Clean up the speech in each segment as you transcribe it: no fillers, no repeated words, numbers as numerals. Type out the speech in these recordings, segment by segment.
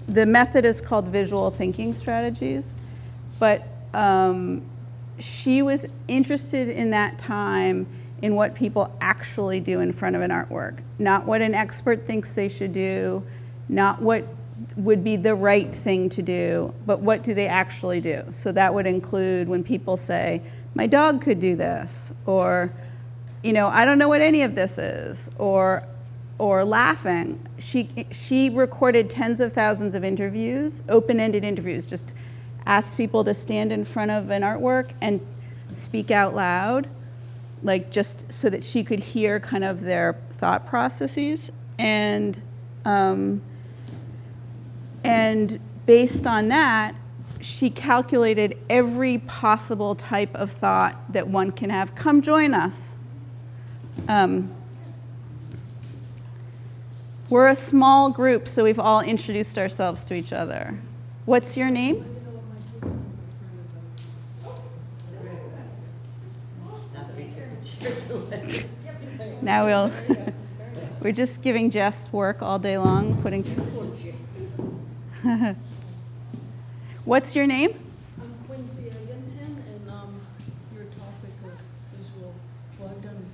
the method is called visual thinking strategies, but she was interested in that time in what people actually do in front of an artwork, not what an expert thinks they should do, not what would be the right thing to do, but what do they actually do. So that would include when people say, my dog could do this, or, you know, I don't know what any of this is, or laughing. She recorded tens of thousands of interviews, open-ended interviews, just asked people to stand in front of an artwork and speak out loud, like just so that she could hear kind of their thought processes. And based on that, she calculated every possible type of thought that one can have. Come join us. We're a small group, so we've all introduced ourselves to each other. What's your name? Now we're just giving Jess work all day long, putting. What's your name? I'm Quincy Egginton, and your topic of visual. Well, I've done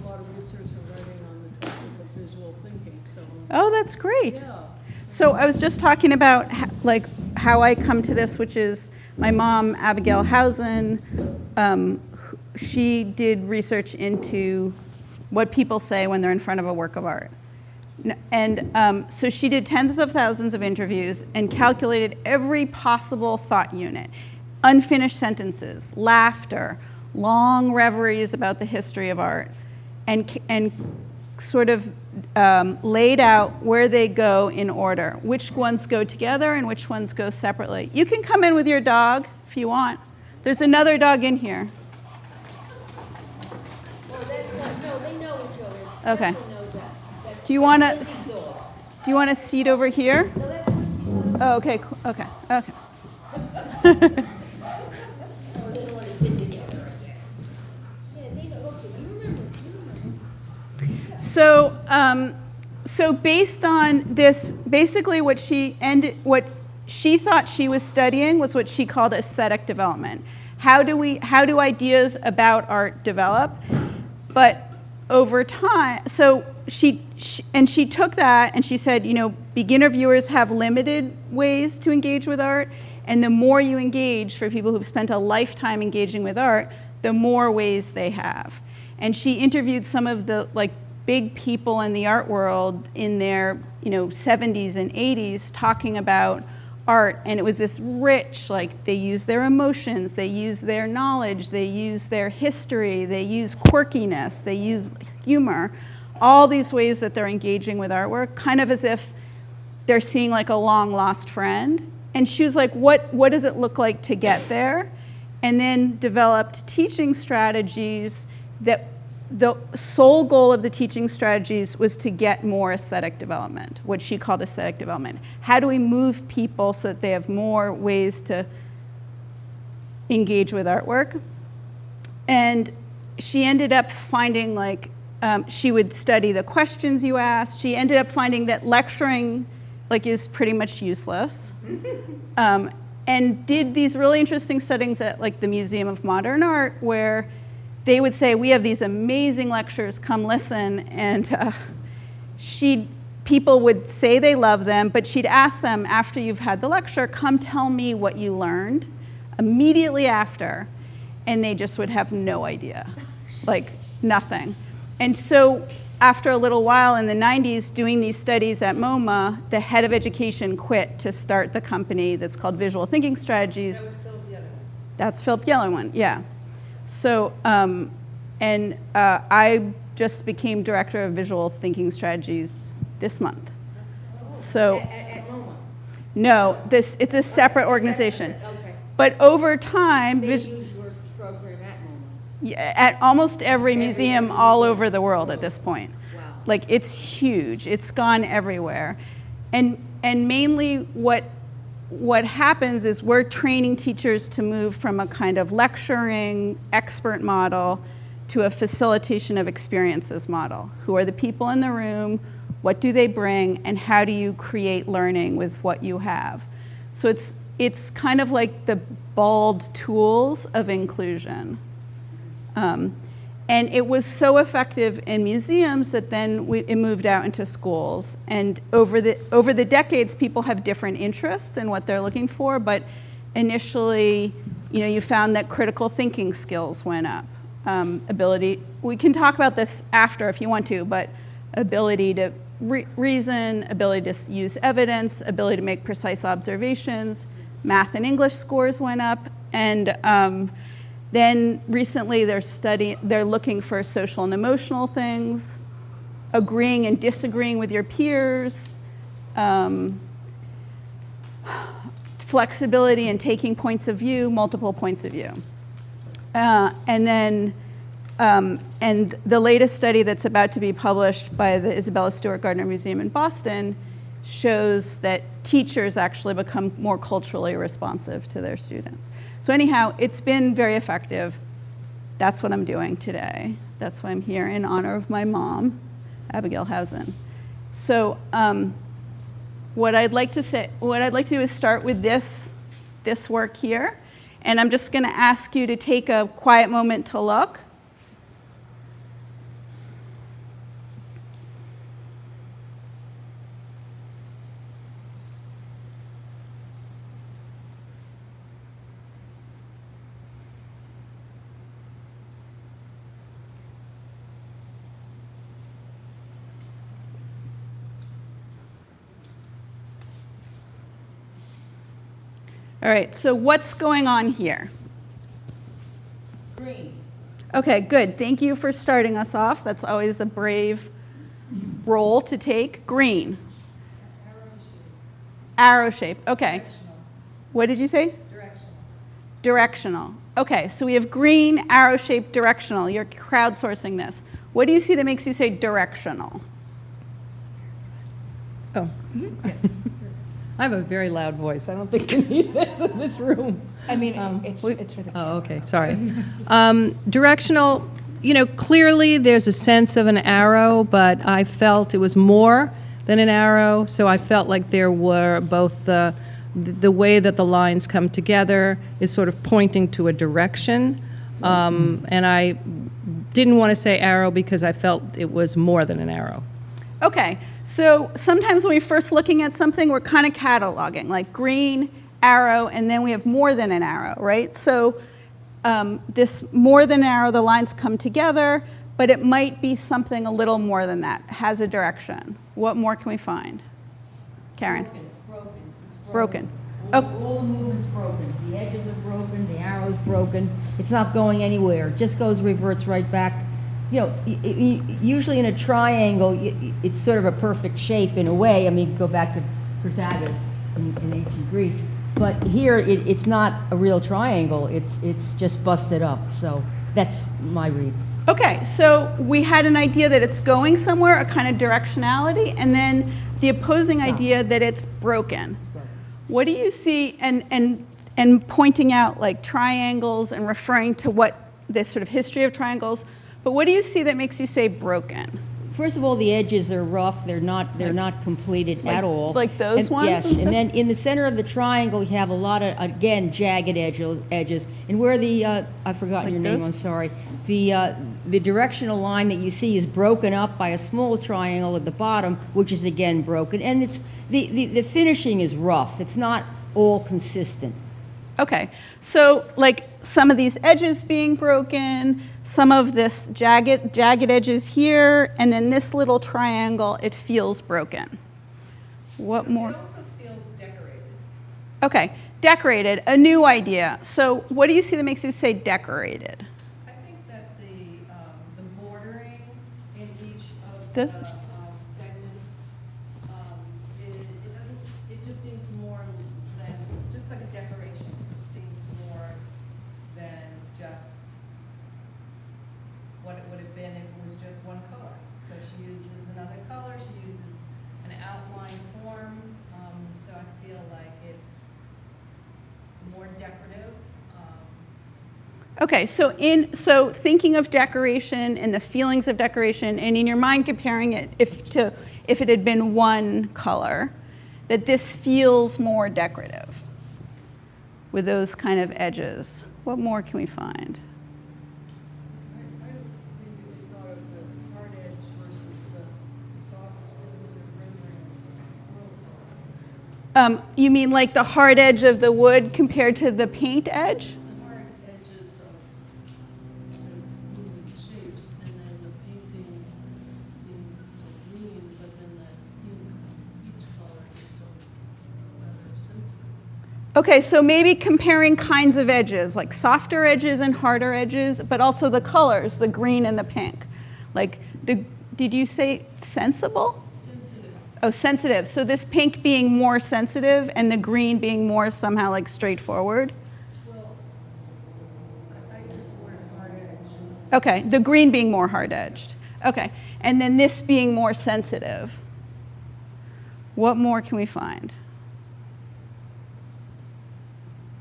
a lot of research and writing on the topic of visual thinking. So. Oh, that's great. Yeah. So I was just talking about like how I come to this, which is my mom, Abigail Housen. She did research into what people say when they're in front of a work of art. And so she did tens of thousands of interviews and calculated every possible thought unit. Unfinished sentences, laughter, long reveries about the history of art, and sort of laid out where they go in order, which ones go together and which ones go separately. You can come in with your dog if you want. There's another dog in here. No, they know each other. Okay. Do you want a seat over here? Oh, okay. Okay. Okay. So based on this, basically what she thought she was studying was what she called aesthetic development. How do ideas about art develop? But over time, so she took that and she said, you know, beginner viewers have limited ways to engage with art, and the more you engage, for people who've spent a lifetime engaging with art, the more ways they have. And she interviewed some of the like big people in the art world in their 70s and 80s talking about art, and it was this rich, like they use their emotions, they use their knowledge, they use their history, they use quirkiness, they use humor, all these ways that they're engaging with artwork, kind of as if they're seeing like a long lost friend. And she was like, what does it look like to get there? And then developed teaching strategies that the sole goal of the teaching strategies was to get more aesthetic development, what she called aesthetic development. How do we move people so that they have more ways to engage with artwork? And she ended up finding she would study the questions you asked. She ended up finding that lecturing is pretty much useless. And did these really interesting studies at the Museum of Modern Art where they would say, we have these amazing lectures, come listen. And people would say they love them, but she'd ask them after you've had the lecture, come tell me what you learned immediately after. And they just would have no idea, nothing. And so after a little while in the 90s doing these studies at MoMA, the head of education quit to start the company that's called Visual Thinking Strategies. That was Philip Yellerman. That's Philip Yellerman, yeah. So, I just became director of Visual Thinking Strategies this month. So, At MoMA? No, it's a separate organization. Okay. But over time, They use your program at MoMA? Yeah, at almost every museum all over the world at this point. Wow. It's huge. It's gone everywhere. And mainly what happens is we're training teachers to move from a kind of lecturing expert model to a facilitation of experiences model. Who are the people in the room? What do they bring, and how do you create learning with what you have? So it's kind of like the bald tools of inclusion. And it was so effective in museums that then it moved out into schools. And over the decades, people have different interests in what they're looking for, but initially, you found that critical thinking skills went up. We can talk about this after if you want to, but ability to reason, ability to use evidence, ability to make precise observations, math and English scores went up, and then recently they're looking for social and emotional things, agreeing and disagreeing with your peers, flexibility in taking points of view, multiple points of view. And the latest study that's about to be published by the Isabella Stewart Gardner Museum in Boston shows that teachers actually become more culturally responsive to their students. So anyhow, it's been very effective. That's what I'm doing today. That's why I'm here in honor of my mom, Abigail Housen. So what I'd like to do is start with this work here. And I'm just going to ask you to take a quiet moment to look. All right, so what's going on here? Green. Okay, good. Thank you for starting us off. That's always a brave role to take. Green. Arrow shape. Okay. Directional. What did you say? Directional. Directional. Okay, so we have green, arrow shape, directional. You're crowdsourcing this. What do you see that makes you say directional? Oh. I have a very loud voice. I don't think you need this in this room. I mean, it's for the. Oh, okay, sorry. Directional, clearly there's a sense of an arrow, but I felt it was more than an arrow, so I felt like there were both the way that the lines come together is sort of pointing to a direction, and I didn't want to say arrow because I felt it was more than an arrow. Okay, so sometimes when we're first looking at something, we're kind of cataloging, like green, arrow, and then we have more than an arrow, right? So this more than an arrow, the lines come together, but it might be something a little more than that, has a direction. What more can we find? Karen? It's Broken. All the movement's broken. The edges are broken, the arrow's broken. It's not going anywhere. It just reverts right back. Usually in a triangle, it's sort of a perfect shape in a way. I mean, go back to Pythagoras in ancient Greece. But here, it's not a real triangle. It's just busted up. So that's my read. Okay, so we had an idea that it's going somewhere, a kind of directionality, and then the opposing idea that it's broken. What do you see, and pointing out like triangles and referring to what the sort of history of triangles, but what do you see that makes you say broken? First of all, the edges are rough. They're not completed at all. Like those ones? Yes, and then in the center of the triangle, you have a lot of, again, jagged edges. And where the, I've forgotten Like your name, this? I'm sorry. The directional line that you see is broken up by a small triangle at the bottom, which is again broken. And it's the finishing is rough. It's not all consistent. Okay, so like some of these edges being broken, some of this jagged edges here, and then this little triangle, it feels broken. What more? It also feels decorated. Okay, decorated, a new idea. So what do you see that makes you say decorated? I think that the bordering in each of This? the segments, it just seems more than, just like a decoration. It seems more than just what it would have been if it was just one color. So she uses another color, she uses an outline form, so I feel like it's more decorative. Okay, so thinking of decoration and the feelings of decoration, and in your mind comparing it, if if it had been one color, that this feels more decorative with those kind of edges. What more can we find? I maybe thought of the hard edge versus the soft, sensitive rendering. You mean like the hard edge of the wood compared to the paint edge? The hard edges of the moving shapes, and then the painting being so green, but then that pink, each color is so rather sensitive. Okay, so maybe comparing kinds of edges, like softer edges and harder edges, but also the colors, the green and the pink. Like, did you say sensible? Sensitive. Oh, sensitive. So this pink being more sensitive and the green being more somehow like straightforward? Well, I just word hard edge. Okay, the green being more hard-edged. Okay, and then this being more sensitive. What more can we find?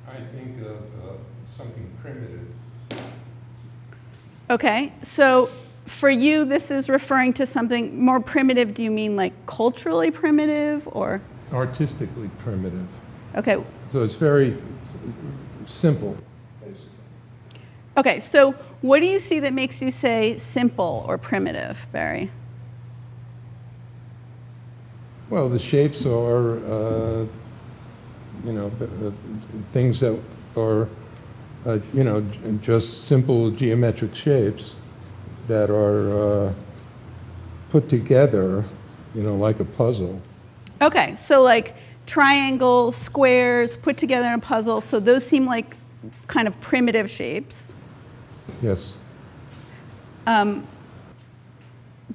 I think of something primitive. Okay, so for you, this is referring to something more primitive. Do you mean like culturally primitive or? Artistically primitive. Okay, So it's very simple, basically. okay, so what do you see that makes you say simple or primitive, Barry? Well, the shapes are, things that are, just simple geometric shapes that are put together, like a puzzle. Okay, so like triangles, squares, put together in a puzzle, so those seem like kind of primitive shapes. Yes.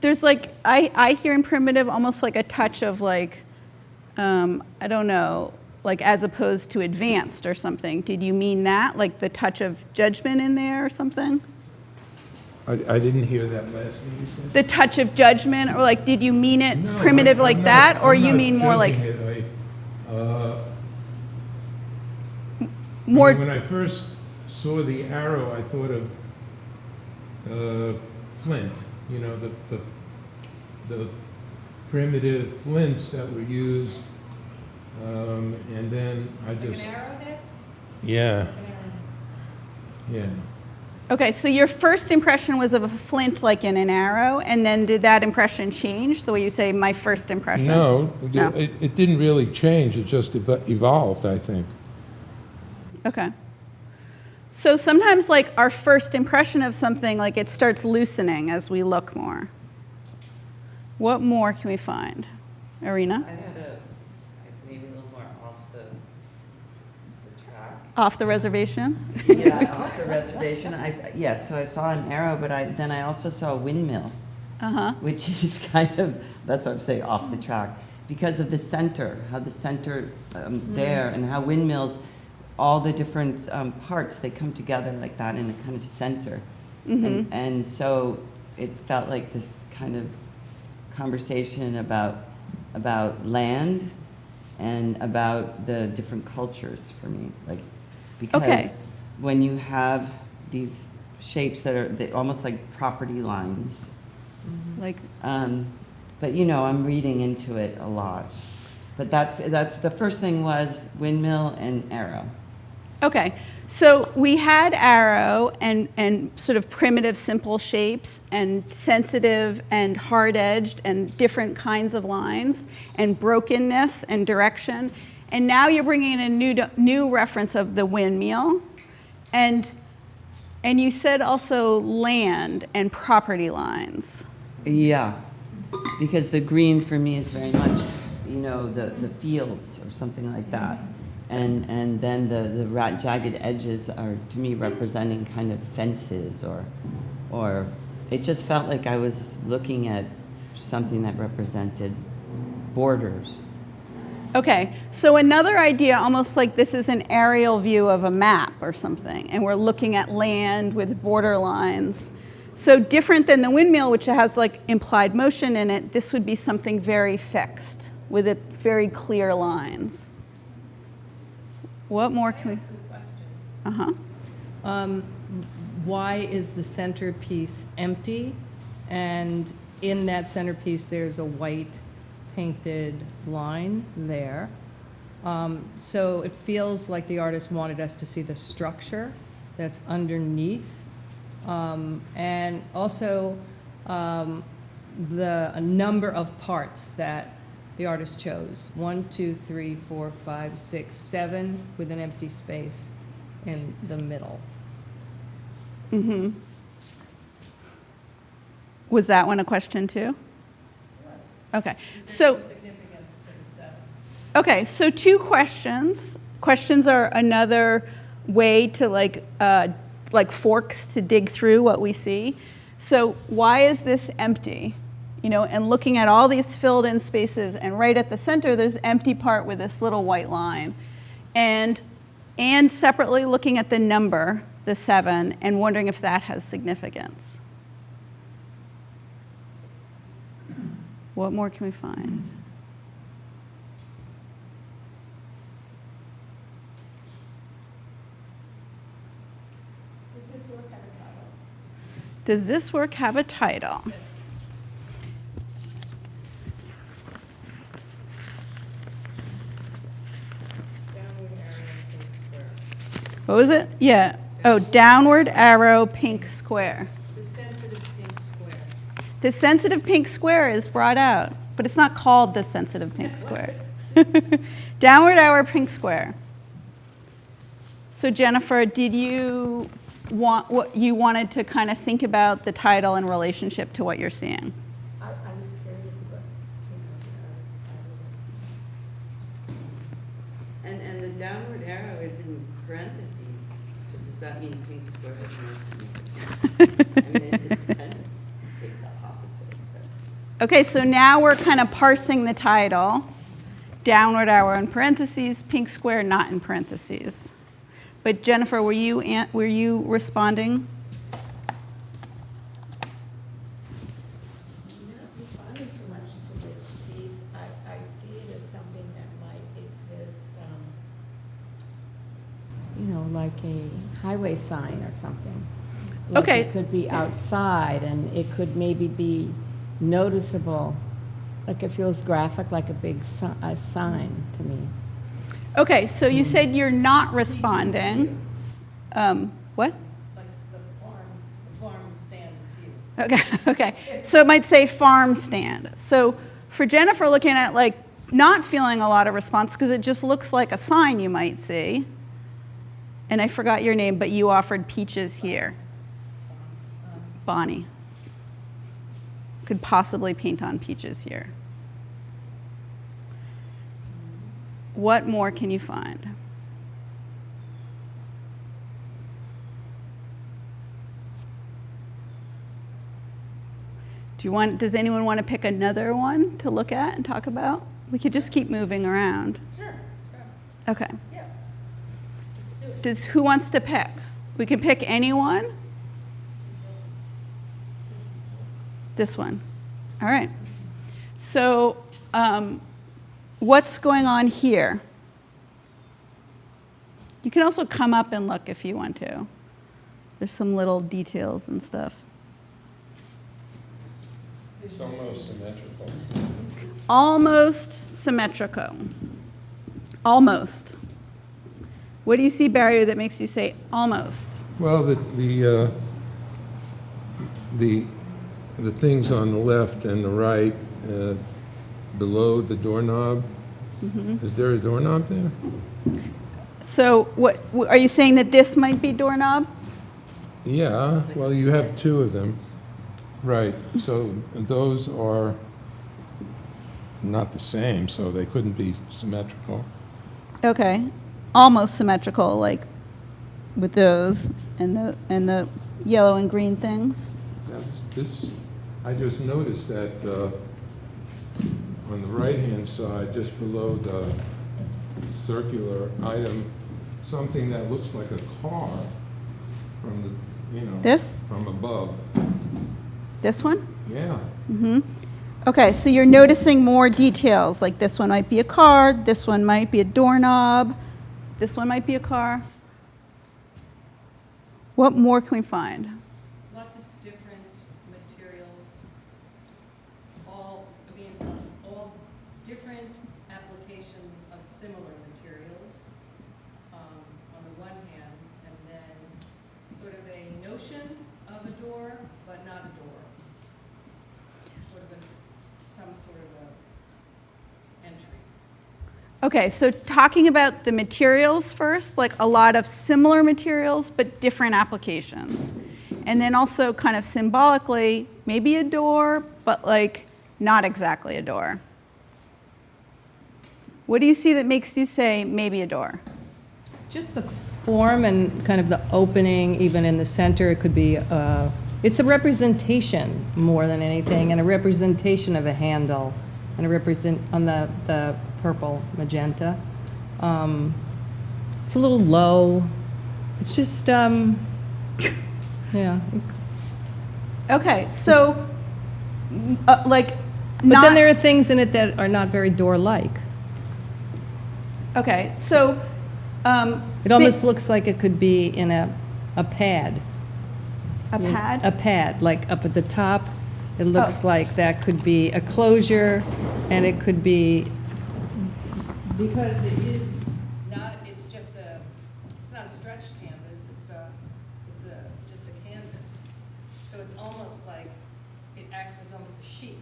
There's like, I hear in primitive almost like a touch of like, I don't know, like as opposed to advanced or something. Did you mean that? Like the touch of judgment in there or something? I didn't hear that last thing you said. The touch of judgment, or like, did you mean it No, primitive I'm like not- that? Or I'm you not mean more like judging it. more? When I first saw the arrow, I thought of flint, the primitive flints that were used, and then I just. Like an arrowhead? Yeah. Yeah. Okay, so your first impression was of a flint like in an arrow, and then did that impression change, the way you say my first impression? No, No. it didn't really change. It just evolved, I think. Okay. So sometimes like our first impression of something, like it starts loosening as we look more. What more can we find? Arena? I had maybe a little more off the track. Off the reservation? Yeah, off the reservation. So I saw an arrow, but then I also saw a windmill, Uh-huh. which is kind of, that's what I'm saying, off the track. Because of the center, how the center there, and how windmills, all the different parts, they come together like that in a kind of center. Mm-hmm. And so it felt like this kind of conversation about land and about the different cultures for me, like, because Okay. when you have these shapes that are almost like property lines, Like, but I'm reading into it a lot. But that's the first thing was windmill and arrow. okay, so we had arrow and sort of primitive, simple shapes and sensitive and hard-edged and different kinds of lines and brokenness and direction. And now you're bringing in a new reference of the windmill. And you said also land and property lines. Yeah, because the green for me is very much, the fields or something like that. And then the jagged edges are, to me, representing kind of fences or it just felt like I was looking at something that represented borders. Okay, so another idea, almost like this is an aerial view of a map or something, and we're looking at land with border lines. So different than the windmill, which has like implied motion in it, this would be something very fixed with it very clear lines. What more can we? Some questions. Uh-huh. Why is the centerpiece empty? And in that centerpiece, there's a white painted line there. So it feels like the artist wanted us to see the structure that's underneath, and also a number of parts that the artist chose. 1, 2, 3, 4, 5, 6, 7, with an empty space in the middle. Mm-hmm. Was that one a question too? Okay. So, okay, so 2 questions. Questions are another way to like forks to dig through what we see. So why is this empty? You know, and looking at all these filled in spaces, and right at the center there's an empty part with this little white line. And separately looking at the number, the 7, and wondering if that has significance. What more can we find? Does this work have a title? Does this work have a title? Yes. What was it? Yeah. Oh, downward arrow, pink square. The sensitive pink square. The sensitive pink square is brought out, but it's not called the sensitive pink square. Downward arrow, pink square. So Jennifer, did you want what you wanted to kind of think about the title in relationship to what you're seeing? I was curious about, And the downward arrow is in parentheses, so does that mean pink square has more significance? I mean, it's kind of the opposite. But. Okay, so now we're kind of parsing the title. Downward arrow in parentheses, pink square not in parentheses. But Jennifer, were you responding? I'm not responding too much to this piece. I see it as something that might exist, You know, like a highway sign or something. Like Okay. It could be outside, and it could maybe be noticeable, like it feels graphic, like a big sign to me. Okay, so you said you're not responding. What? Like the farm stand is here. Okay, okay. So it might say farm stand. So for Jennifer, looking at like not feeling a lot of response because it just looks like a sign you might see. And I forgot your name, but you offered peaches here. Bonnie. Could possibly paint on peaches here. What more can you find? Does anyone want to pick another one to look at and talk about? We could just keep moving around. Sure. Okay. Yeah. Who wants to pick? We can pick anyone. This one. All right. So, what's going on here? You can also come up and look if you want to. There's some little details and stuff. It's almost symmetrical. Almost symmetrical. Almost. What do you see, Barry, that makes you say almost? Well, the things on the left and the right below the doorknob. Mm-hmm. Is there a doorknob there? So, what are you saying that this might be doorknob? Yeah, well, you have 2 of them. Right, so those are not the same, so they couldn't be symmetrical. Okay, almost symmetrical, like with those and the yellow and green things. I just noticed that on the right-hand side, just below the circular item, something that looks like a car from This? from above. This one? Yeah. Mm-hmm. Okay, so you're noticing more details, like this one might be a car, this one might be a doorknob, this one might be a car. What more can we find? Lots of different materials, all sort of a entry. Okay, so talking about the materials first, like a lot of similar materials, but different applications. And then also kind of symbolically, maybe a door, but like not exactly a door. What do you see that makes you say maybe a door? Just the form and kind of the opening, even in the center. It could be, it's a representation more than anything, and a representation of a handle, and a represent on the purple magenta. It's a little low. It's just, yeah. Okay, so like But not. then there are things in it that are not very door-like. Okay, so. It almost looks like it could be in a pad. A You know, pad? A pad, like up at the top. It looks like that could be a closure, and it could be, because it is not, it's just a, it's not a stretched canvas, it's just a canvas. So it's almost like it acts as almost a sheet.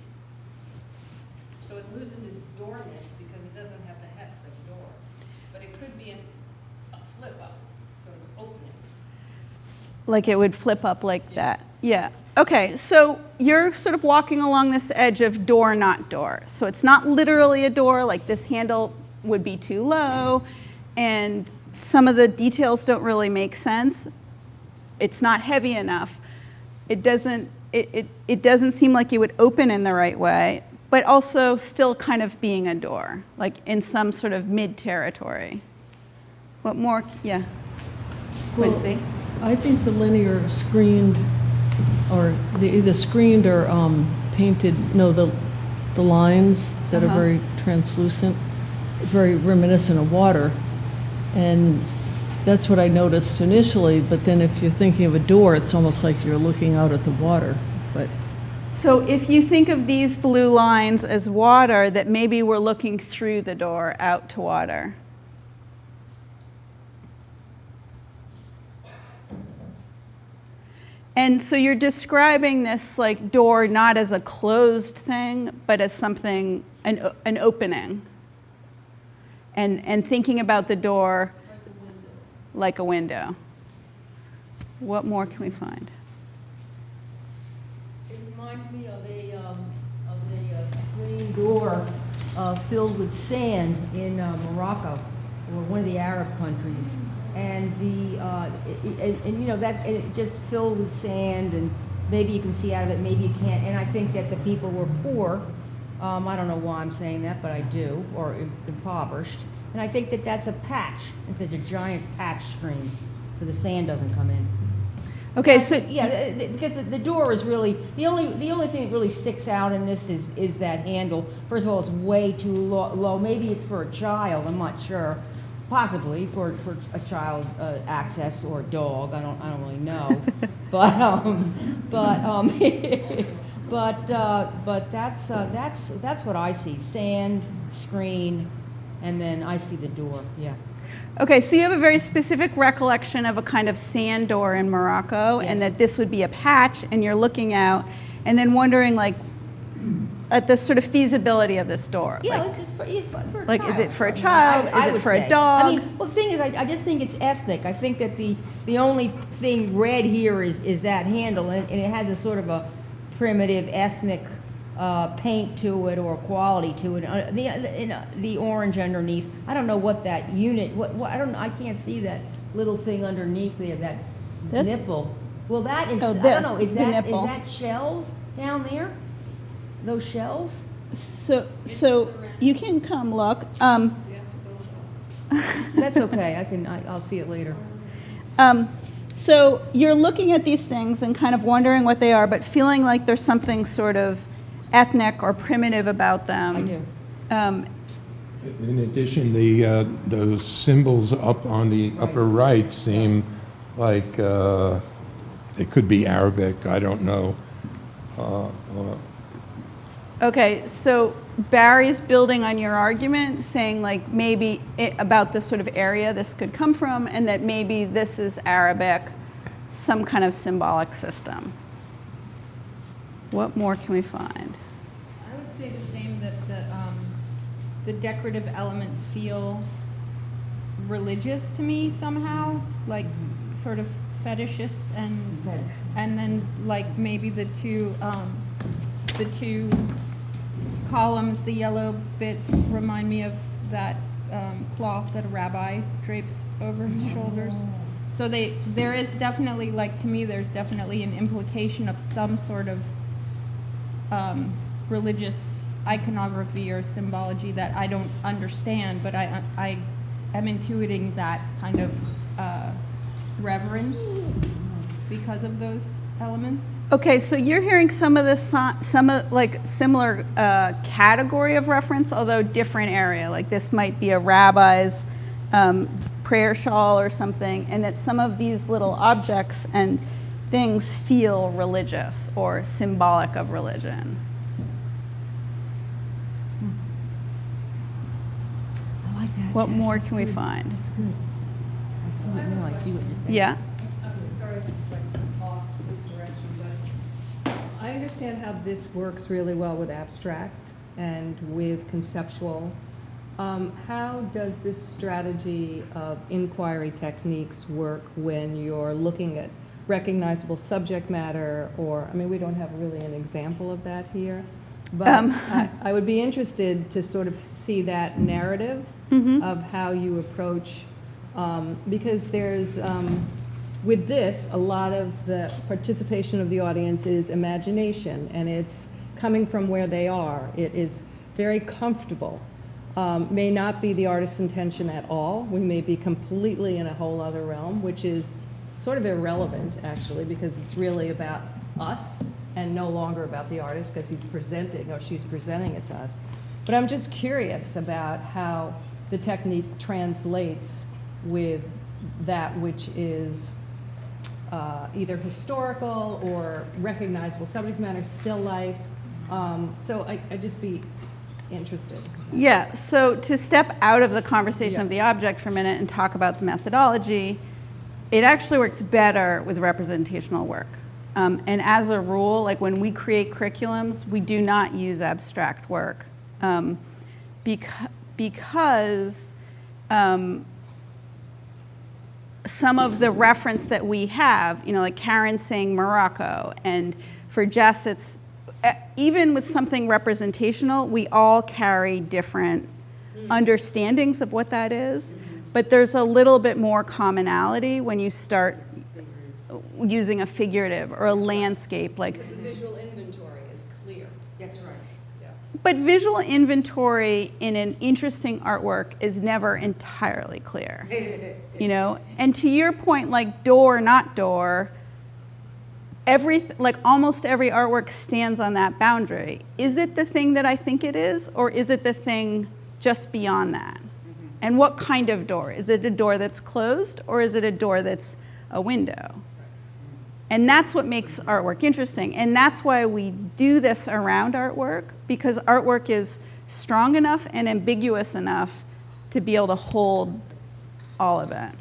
So it loses its doorness because it doesn't have the heft of a door. But it could be a flip up, sort of opening. Like it would flip up like that. Yeah. Okay, so you're sort of walking along this edge of door, not door. So it's not literally a door, like this handle would be too low, and some of the details don't really make sense. It's not heavy enough. It doesn't seem like you would open in the right way, but also still kind of being a door, like in some sort of mid-territory. What more? Yeah. Well, Quincy? I think the linear screened, or the either screened or painted, no, the lines that are very translucent, very reminiscent of water. And that's what I noticed initially, but then if you're thinking of a door, it's almost like you're looking out at the water. But So if you think of these blue lines as water, that maybe we're looking through the door out to water. And so you're describing this like door not as a closed thing, but as something, an opening. And thinking about the door like a window. What more can we find? It reminds me of a screen door filled with sand in Morocco, or one of the Arab countries. And you know that it just filled with sand, and maybe you can see out of it, maybe you can't. And I think that the people were poor. I don't know why I'm saying that, but I do, or impoverished. And I think that that's a patch. It's a giant patch screen, so the sand doesn't come in. Okay, so Yeah, because the door is really the only thing that really sticks out in this is that handle. First of all, it's way too low. Maybe it's for a child. I'm not sure. Possibly for a child access, or a dog. I don't really know. but that's what I see. Sand, screen, and then I see the door. Yeah. Okay, so you have a very specific recollection of a kind of sand door in Morocco, and that this would be a patch, and you're looking out, and then wondering, like, at the sort of feasibility of this door. Yeah, Like, it's for a like, child. is it for a child? I Is it would for a say. dog? I mean, well, the thing is, I just think it's ethnic. I think that the only thing red here is that handle, and it has a sort of a primitive ethnic paint to it, or quality to it. The orange underneath. I don't know what that unit. What I don't. I can't see that little thing underneath there. That This? nipple. Well, that is. Oh, I this, don't know. Is the that nipple. shells down there? Those shells? So you can come look. That's okay. I'll see it later. So you're looking at these things and kind of wondering what they are, but feeling like there's something sort of ethnic or primitive about them. I do. In addition, those symbols up on the upper right seem like they could be Arabic, I don't know. Okay, so Barry's building on your argument, saying like maybe about the sort of area this could come from, and that maybe this is Arabic, some kind of symbolic system. What more can we find? I would would say the same, that the decorative elements feel religious to me somehow, like sort of fetishist, and then like maybe the two columns, the yellow bits, remind me of that cloth that a rabbi drapes over his shoulders. So there is definitely, like, to me, there's definitely an implication of some sort of religious iconography or symbology that I don't understand, but I am intuiting that kind of reverence because of those elements. Okay, so you're hearing some of this, like similar category of reference, although different area. Like this might be a rabbi's prayer shawl or something, and that some of these little objects and things feel religious or symbolic of religion. I like that. What Jess. more That's can we good. find? That's good. I see what, no, I see what you're saying. Yeah? I'm sorry if it's like off this direction, but I understand how this works really well with abstract and with conceptual. How does this strategy of inquiry techniques work when you're looking at recognizable subject matter, or, I mean, we don't have really an example of that here, but I would be interested to sort of see that narrative of how you approach, because there's, with this, a lot of the participation of the audience is imagination, and it's coming from where they are. It is very comfortable. May not be the artist's intention at all. We may be completely in a whole other realm, which is sort of irrelevant, actually, because it's really about us and no longer about the artist, because he's presenting or she's presenting it to us. But I'm just curious about how the technique translates with that which is either historical or recognizable subject matter, still life. So I'd just be interested. Yeah, so to step out of the conversation of the object for a minute and talk about the methodology, it actually works better with representational work. And as a rule, like when we create curriculums, we do not use abstract work because some of the reference that we have, you know, like Karen saying Morocco, and for Jess, it's, even with something representational, we all carry different understandings of what that is, but there's a little bit more commonality when you start using a figurative or a landscape, like. Because the visual inventory is clear. That's right. Yeah. But visual inventory in an interesting artwork is never entirely clear, you know? And to your point, like door, not door, like almost every artwork stands on that boundary. Is it the thing that I think it is, or is it the thing just beyond that? And what kind of door? Is it a door that's closed, or is it a door that's a window? And that's what makes artwork interesting. And that's why we do this around artwork, because artwork is strong enough and ambiguous enough to be able to hold all of it.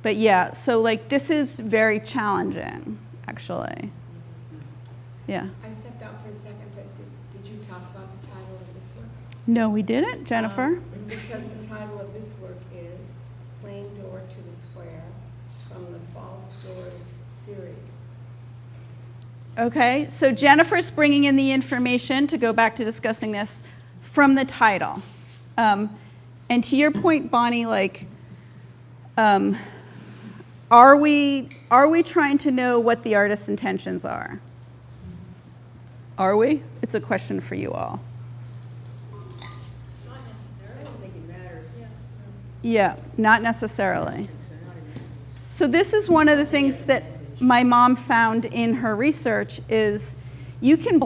But yeah, so like this is very challenging, actually. Yeah. I stepped out for a second, but did you talk about the title of this work? No, we didn't, Jennifer. Because the title of this work is Plain Door to the Square from the False Doors series. Okay, so Jennifer's bringing in the information, to go back to discussing this, from the title. And to your point, Bonnie, like, are we trying to know what the artist's intentions are? Are we? It's a question for you all. Not necessarily. I don't think it matters. Yeah, not necessarily. So this is one of the things that my mom found in her research is you can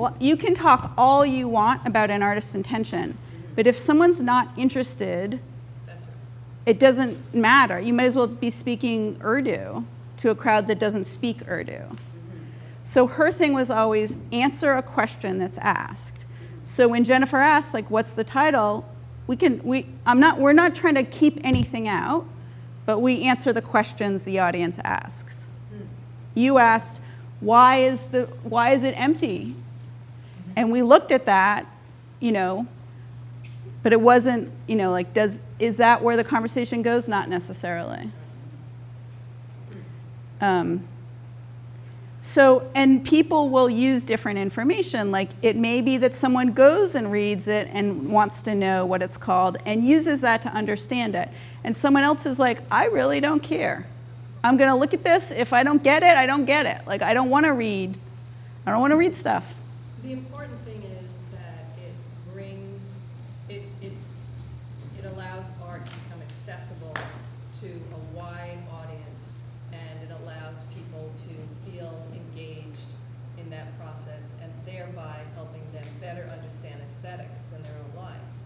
talk all you want about an artist's intention, but if someone's not interested, it doesn't matter. You might as well be speaking Urdu to a crowd that doesn't speak Urdu. So her thing was always answer a question that's asked. So when Jennifer asked, like, what's the title? We're not trying to keep anything out, but we answer the questions the audience asks. You asked, why is it empty? And we looked at that, you know, but it wasn't, you know, like, is that where the conversation goes? Not necessarily. So, and people will use different information. Like, it may be that someone goes and reads it and wants to know what it's called and uses that to understand it. And someone else is like, I really don't care. I'm going to look at this. If I don't get it, I don't get it. Like, I don't want to read stuff. The important thing is that it brings, it allows art to become accessible to a wide audience, and it allows people to feel engaged in that process, and thereby helping them better understand aesthetics in their own lives.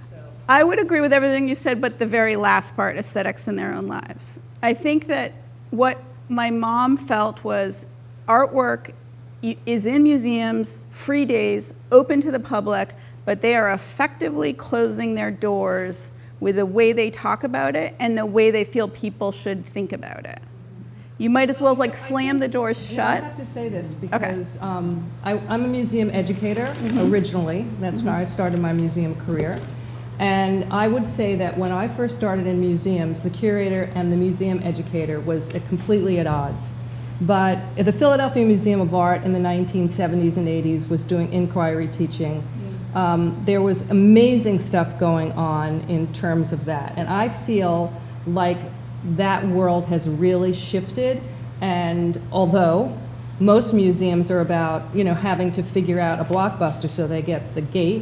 So I would agree with everything you said, but the very last part, aesthetics in their own lives. I think that what my mom felt was artwork is in museums, free days, open to the public, but they are effectively closing their doors with the way they talk about it and the way they feel people should think about it. You might as well like slam the doors Yeah, I shut. have to say this because I'm a museum educator originally. That's where I started my museum career. And I would say that when I first started in museums, the curator and the museum educator was completely at odds. But the Philadelphia Museum of Art in the 1970s and 80s was doing inquiry teaching. There was amazing stuff going on in terms of that. And I feel like that world has really shifted. And although most museums are about, you know, having to figure out a blockbuster so they get the gate,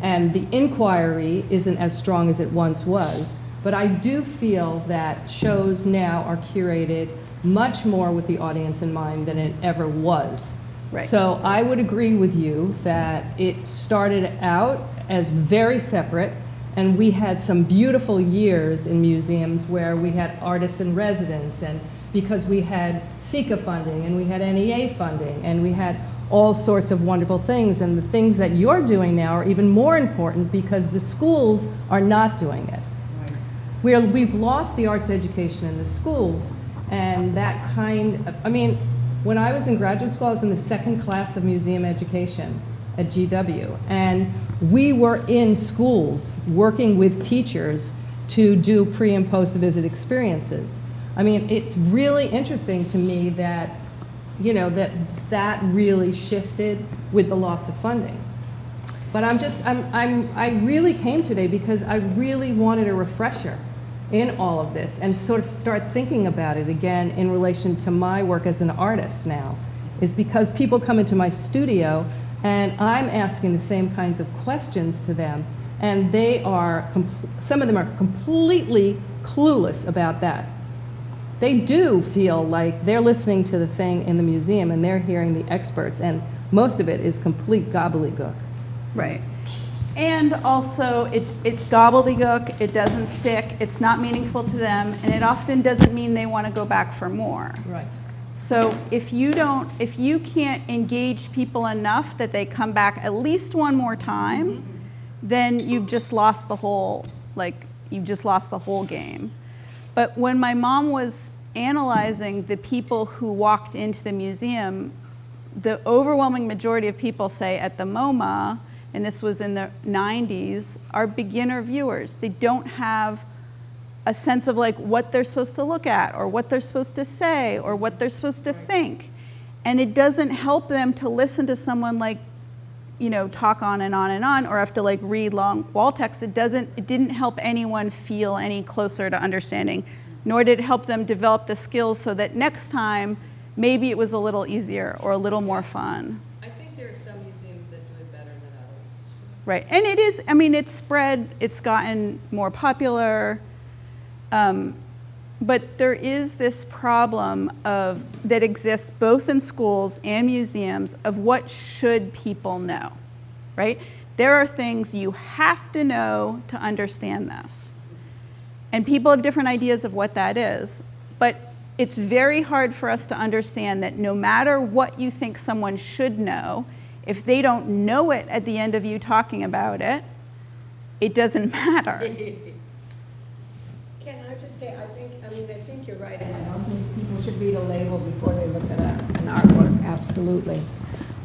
and the inquiry isn't as strong as it once was, but I do feel that shows now are curated much more with the audience in mind than it ever was. Right. So I would agree with you that it started out as very separate, and we had some beautiful years in museums where we had artists in residence, and because we had SECA funding and we had NEA funding and we had all sorts of wonderful things, and the things that you're doing now are even more important because the schools are not doing it. We've lost the arts education in the schools, and that kind of, I mean, when I was in graduate school, I was in the second class of museum education at GW, and we were in schools working with teachers to do pre and post visit experiences. I mean, it's really interesting to me that, you know, that really shifted with the loss of funding. But I really came today because I really wanted a refresher in all of this and sort of start thinking about it again in relation to my work as an artist now, is because people come into my studio and I'm asking the same kinds of questions to them, and they are, some of them are completely clueless about that. They do feel like they're listening to the thing in the museum and they're hearing the experts, and most of it is complete gobbledygook. Right. And also, it's gobbledygook, it doesn't stick, it's not meaningful to them, and it often doesn't mean they want to go back for more. Right. So if you can't engage people enough that they come back at least one more time, then you've just lost the whole, game. But when my mom was analyzing the people who walked into the museum, the overwhelming majority of people say at the MoMA, and this was in the 90s, are beginner viewers. They don't have a sense of like what they're supposed to look at or what they're supposed to say or what they're supposed to think. And it doesn't help them to listen to someone like, you know, talk on and on and on, or have to like read long wall text. It didn't help anyone feel any closer to understanding, nor did it help them develop the skills so that next time maybe it was a little easier or a little more fun. I think there are some museums that do it better than others. Right, and it is, I mean, it's spread, it's gotten more popular, but there is this problem that exists both in schools and museums of what should people know, right? There are things you have to know to understand this. And people have different ideas of what that is, but it's very hard for us to understand that no matter what you think someone should know, if they don't know it at the end of you talking about it, it doesn't matter. Can I just say, I think you're right. I don't think people should read a label before they look at an artwork, absolutely.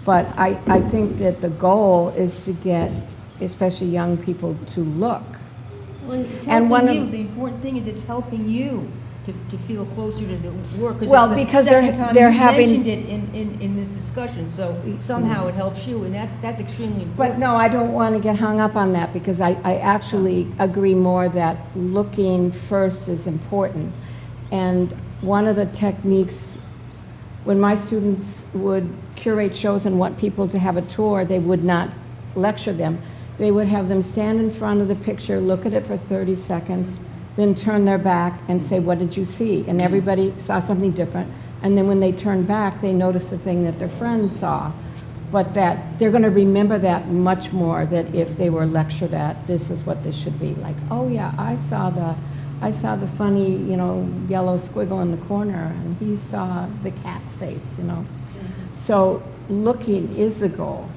But I think that the goal is to get, especially young people, to look. Well, it's And one helping of- you. The important thing is it's helping you to feel closer to the work. Well, it's the because second time they're you having- mentioned it in this discussion, so somehow it helps you, and that's extremely But important. no, I don't want to get hung up on that, because I actually agree more that looking first is important. And one of the techniques, when my students would curate shows and want people to have a tour, they would not lecture them. They would have them stand in front of the picture, look at it for 30 seconds, then turn their back and say, what did you see? And everybody saw something different. And then when they turned back, they noticed the thing that their friends saw. But that they're going to remember that much more, that if they were lectured at, this is what this should be. Like, oh yeah, I saw the funny, yellow squiggle in the corner, and he saw the cat's face, So looking is the goal.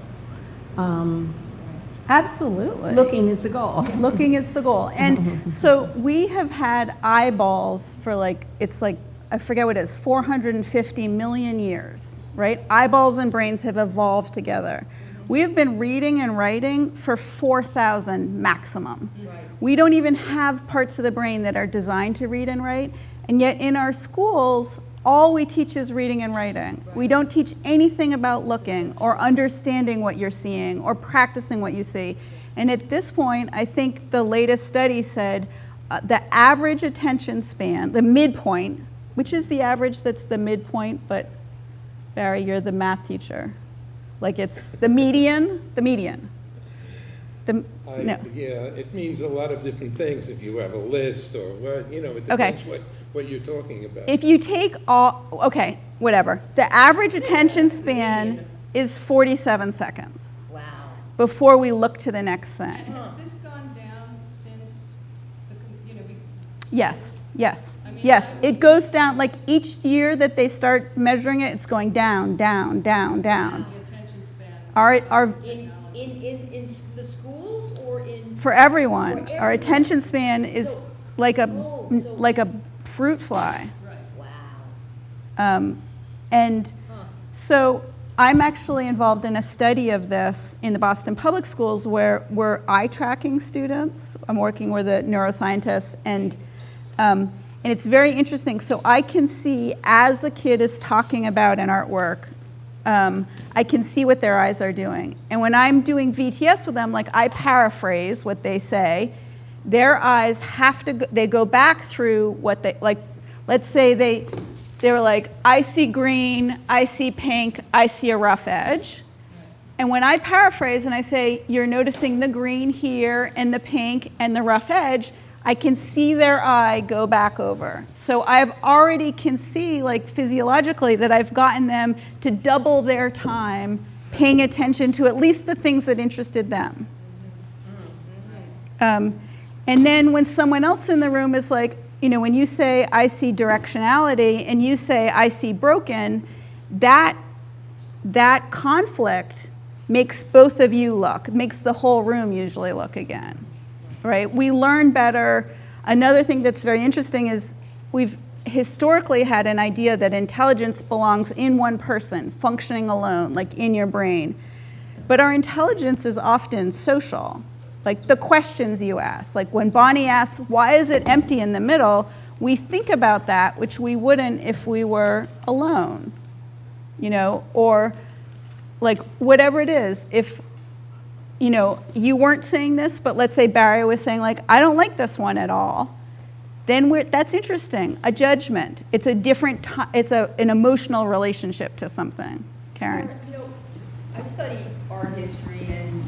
Absolutely. Looking is the goal. Looking is the goal. And so we have had eyeballs for I forget what it is, 450 million years, right? Eyeballs and brains have evolved together. We have been reading and writing for 4,000 maximum. Right. We don't even have parts of the brain that are designed to read and write. And yet in our schools, all we teach is reading and writing. We don't teach anything about looking or understanding what you're seeing or practicing what you see. And at this point, I think the latest study said the average attention span, the midpoint, which is the average that's the midpoint, but Barry, you're the math teacher. Like it's the median. No. Yeah, it means a lot of different things if you have a list or what, it Okay. depends what you're talking about. If you take all, okay, whatever. The average attention span is 47 seconds Wow. before we look to the next thing. And has this gone down since Yes, yes, I mean, yes. It goes down, like each year that they start measuring it, it's going down, down, down, down. the attention span? Our, In the schools or in? for everyone, For our everyone. attention span is So- like a, Oh, so- like a fruit fly. Right. Wow. And so I'm actually involved in a study of this in the Boston Public Schools where we're eye tracking students. I'm working with a neuroscientist, and it's very interesting. So I can see as a kid is talking about an artwork, I can see what their eyes are doing. And when I'm doing VTS with them, like I paraphrase what they say, their eyes have to, they go back through what they, like, let's say they were like, I see green, I see pink, I see a rough edge. And when I paraphrase and I say, you're noticing the green here and the pink and the rough edge, I can see their eye go back over. So I've already can see, like physiologically, that I've gotten them to double their time paying attention to at least the things that interested them. And then when someone else in the room is like, when you say, I see directionality, and you say, I see broken, that conflict makes both of you look, makes the whole room usually look again, right? We learn better. Another thing that's very interesting is we've historically had an idea that intelligence belongs in one person, functioning alone, like in your brain. But our intelligence is often social. Like the questions you ask, like when Bonnie asks, why is it empty in the middle? We think about that, which we wouldn't if we were alone, or like whatever it is. If, you weren't saying this, but let's say Barry was saying like, I don't like this one at all. Then that's interesting, a judgment. It's a different, an emotional relationship to something. Karen. I studied art history and,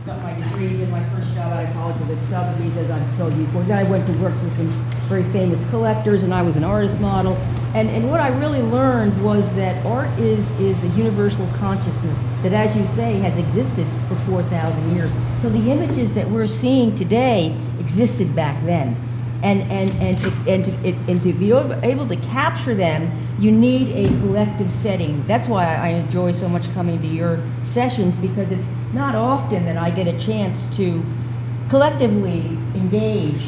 got my degrees, and my first job out of college was at Sotheby's, as I've told you before. Then I went to work with some very famous collectors, and I was an artist model. And what I really learned was that art is a universal consciousness that, as you say, has existed for 4,000 years. So the images that we're seeing today existed back then. And to be able to capture them, you need a collective setting. That's why I enjoy so much coming to your sessions, because it's not often that I get a chance to collectively engage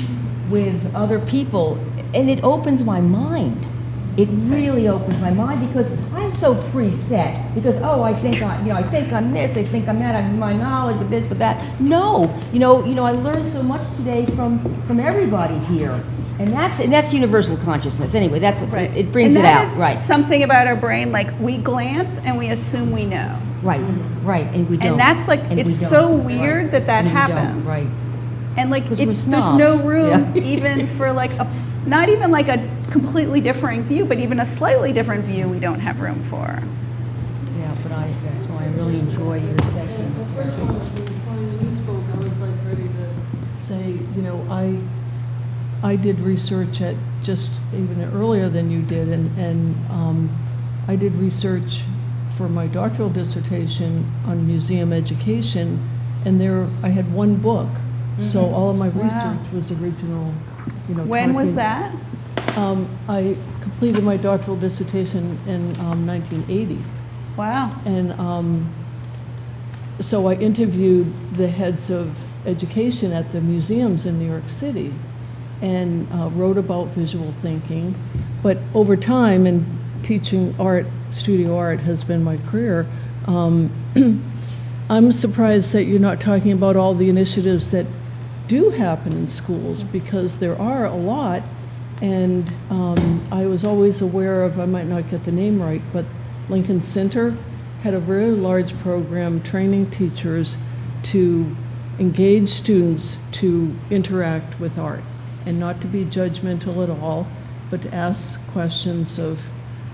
with other people, and it opens my mind. it really opens my mind because I'm so preset. Because I think I'm this, I think I'm that, I'm my knowledge of this, but that. No, I learned so much today from everybody here, and that's universal consciousness. Anyway, that's what it brings And it out. that is Right, something about our brain, like we glance and we assume we know. right, and we don't. And that's like, And we it's don't. so weird Right. that And we don't, happens. Right. And like, 'Cause we're there's snobs. no room Yeah. even for like not even like a completely differing view, but even a slightly different view we don't have room for. Yeah, but that's why I really enjoy your And section. the first one, when you spoke, I was like ready to say, I did research at just even earlier than you did, and I did research for my doctoral dissertation on museum education, and I had one book, so all of my research was original, When was talking- that? I completed my doctoral dissertation in 1980. Wow. And so I interviewed the heads of education at the museums in New York City and wrote about visual thinking. But over time, and teaching art, studio art has been my career, I'm surprised that you're not talking about all the initiatives that do happen in schools, because there are a lot. And I was always aware of, I might not get the name right, but Lincoln Center had a very large program training teachers to engage students to interact with art and not to be judgmental at all, but to ask questions of.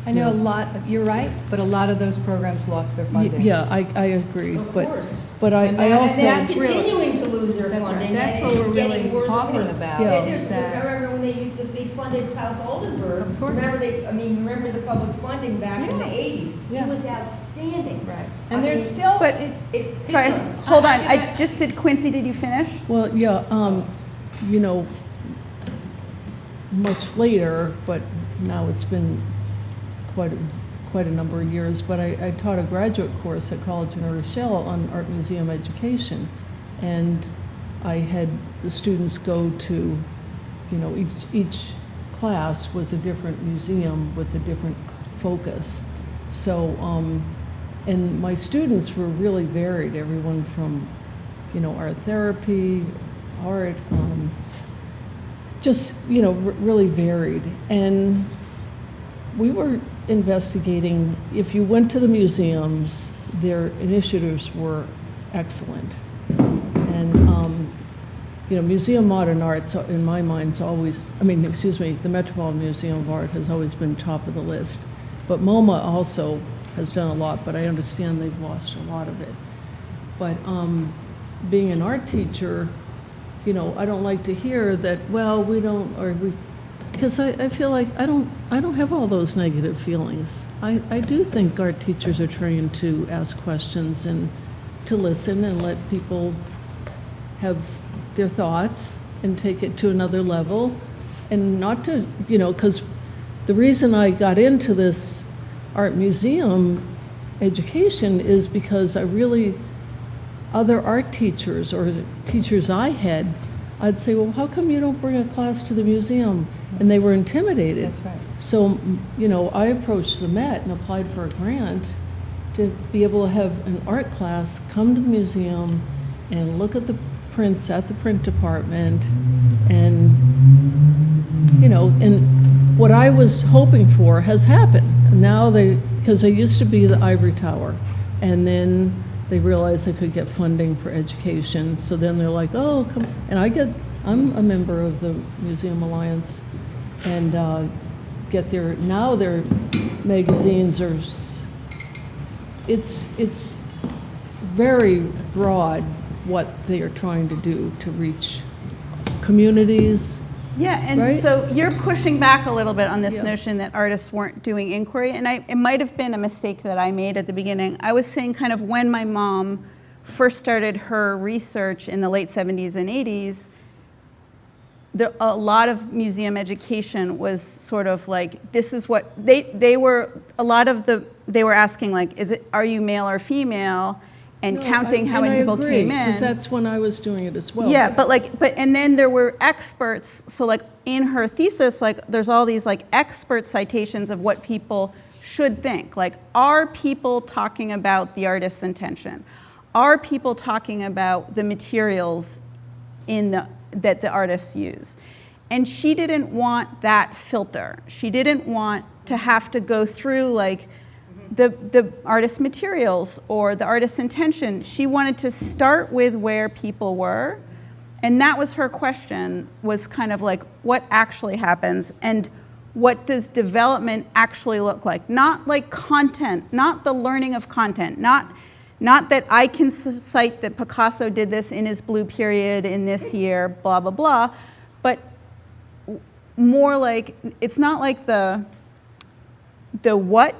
I know a lot, you're right, but a lot of those programs lost their funding. Yeah, I agree. Of but course. But I also. And that's continuing to lose their That's right. funding. That's and what we're it's getting really worse and talking worse. about, Yeah. There's- is that- I remember when they funded Klaus Oldenburg. Of course. Remember the public funding back in the Yeah. 80s? Yeah. It was outstanding. Right. I And there's mean, still, But- it's Sorry, hold on. I just did, Quincy, did you finish? Well, yeah, much later, but now it's been quite a number of years, but I taught a graduate course at College in Rochelle on art museum education, and I had the students go to, each class was a different museum with a different focus. So, and my students were really varied, everyone from, art therapy, art, just, really varied. And we were investigating, if you went to the museums, their initiatives were excellent. And, Museum Modern Arts, in my mind, the Metropolitan Museum of Art has always been top of the list. But MoMA also has done a lot, but I understand they've lost a lot of it. But being an art teacher, I don't like to hear that, well, we don't, or we, because I feel like I don't have all those negative feelings. I do think art teachers are trained to ask questions and to listen and let people have their thoughts and take it to another level, and not to, because the reason I got into this art museum education is because other art teachers or the teachers I had, I'd say, well, how come you don't bring a class to the museum? And they were intimidated. That's right. So, I approached the Met and applied for a grant to be able to have an art class come to the museum and look at the prints at the print department, and, and what I was hoping for has happened. Now because they used to be the Ivory Tower, and then they realized they could get funding for education, so then they're like, oh, come, and I'm a member of the Museum Alliance, and now their magazines are, it's very broad what they are trying to do to reach communities. Yeah, and Right? so you're pushing back a little bit on this Yeah. notion that artists weren't doing inquiry, and it might have been a mistake that I made at the beginning. I was saying kind of when my mom first started her research in the late 70s and 80s, a lot of museum education was sort of like, this is what, they were asking like, are you male or female? and No, counting how many people came in. Because that's when I was doing it as well. Yeah, and then there were experts, so like in her thesis, like there's all these like expert citations of what people should think. Like, are people talking about the artist's intention? Are people talking about the materials that the artists use? And she didn't want that filter. She didn't want to have to go through like the artist's materials or the artist's intention. She wanted to start with where people were. And that was her question, was kind of like, what actually happens and what does development actually look like? Not like content, not the learning of content, not that I can cite that Picasso did this in his blue period in this year, blah, blah, blah, but more like, it's not like the what,